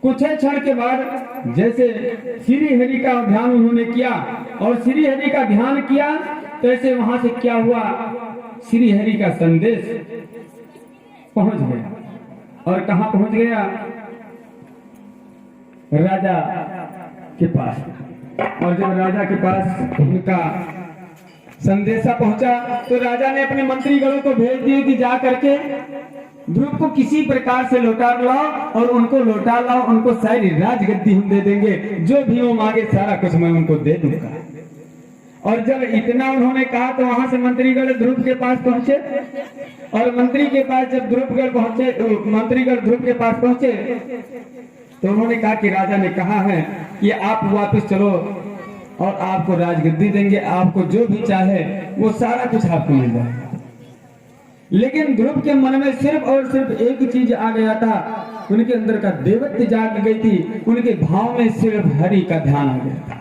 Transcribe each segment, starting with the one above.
कुछ क्षण के बाद जैसे श्री हरि का ध्यान उन्होंने किया और श्री हरि का ध्यान किया तो ऐसे वहां से क्या हुआ, श्री हरि का संदेश पहुंच गया। और कहां पहुंच गया? राजा के पास। और जब राजा के पास उनका संदेशा पहुंचा तो राजा ने अपने मंत्रीगणों को भेज दिए कि जा करके ध्रुव को किसी प्रकार से लौटा लाओ और उनको लौटा लाओ, उनको सारी राजगद्दी हम दे देंगे, जो भी वो मांगे सारा कुछ मैं उनको दे दूंगा। और जब इतना उन्होंने कहा तो वहां से मंत्रीगण ध्रुव के पास पहुंचे और मंत्री के पास जब ध्रुवगढ़ पहुंचे, मंत्रीगण ध्रुव के पास पहुंचे तो उन्होंने कहा कि राजा ने कहा है कि आप वापस चलो और आपको राजगद्दी देंगे, आपको जो भी चाहे वो सारा कुछ आपको मिल जाएगा। लेकिन ध्रुव के मन में सिर्फ और सिर्फ एक चीज आ गया था, उनके अंदर का देवत्व जाग गई थी, उनके भाव में सिर्फ हरि का ध्यान आ गया था।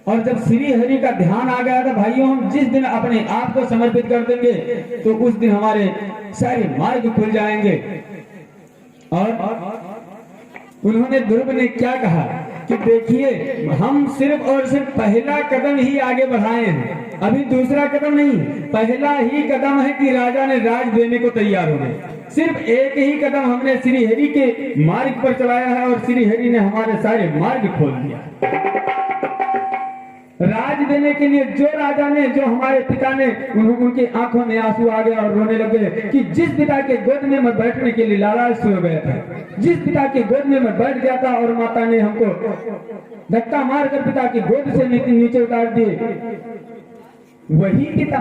और जब श्री हरि का ध्यान आ गया था भाइयों, हम जिस दिन अपने आप को समर्पित कर देंगे तो उस दिन हमारे सारे मार्ग खुल जाएंगे। और उन्होंने ध्रुव ने क्या कहा कि देखिए हम सिर्फ और सिर्फ पहला कदम ही आगे बढ़ाए हैं, अभी दूसरा कदम नहीं, पहला ही कदम है कि राजा ने राज देने को तैयार हो गए। सिर्फ एक ही कदम हमने श्री हरि के मार्ग पर चलाया है और श्री हरि ने हमारे सारे मार्ग खोल दिया। राज देने के लिए जो राजा ने, जो हमारे पिता ने, उनकी आंखों में आंसू आ गया और रोने लगे कि जिस पिता के गोद में मैं बैठने के लिए लालायित हो गया था, जिस पिता के गोद में मैं बैठ गया था और माता ने हमको धक्का मारकर पिता की गोद से नीचे उतार दिए, वही पिता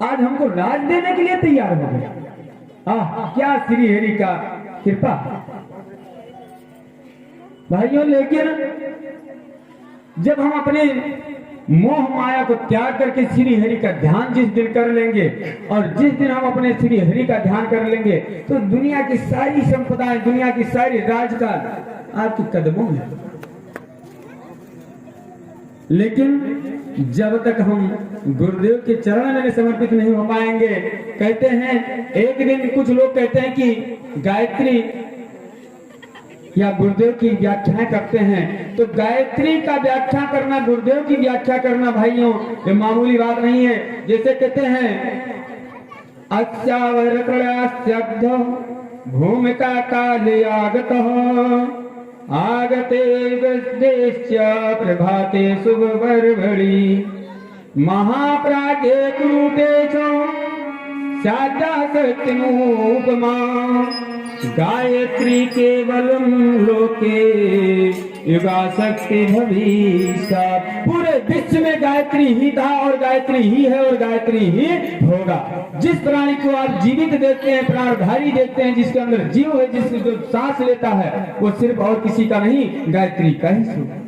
आज हमको राज देने के लिए तैयार हो गया। क्या श्री हरि का कृपा भाइयों। लेकिन जब हम अपने मोह माया को त्याग करके श्री हरि का ध्यान जिस दिन कर लेंगे और जिस दिन हम अपने श्री हरि का ध्यान कर लेंगे तो दुनिया की सारी संपदाएं, दुनिया की सारी राजकाज आपके कदमों में। लेकिन जब तक हम गुरुदेव के चरण में समर्पित नहीं हो पाएंगे, कहते हैं एक दिन कुछ लोग कहते हैं कि गायत्री या गुरुदेव की व्याख्या करते हैं, तो गायत्री का व्याख्या करना, गुरुदेव की व्याख्या करना भाइयों ये मामूली बात नहीं है। जैसे कहते हैं अस्यावरकलास्यब्ध भूमिका काले आगत आगते वज्रेश्च प्रभाते शुभवर्वणि महाप्राज्ञे कुरुतेषु साधा सत्यमुपमा गायत्री केवलम लोके युगा शक्ति भविष्य। पूरे विश्व में गायत्री ही था और गायत्री ही है और गायत्री ही होगा। जिस प्राणी को आप जीवित देखते हैं, प्राणधारी देखते हैं, जिसके अंदर जीव है, जिससे जो सांस लेता है, वो सिर्फ और किसी का नहीं, गायत्री का ही स्वरूप।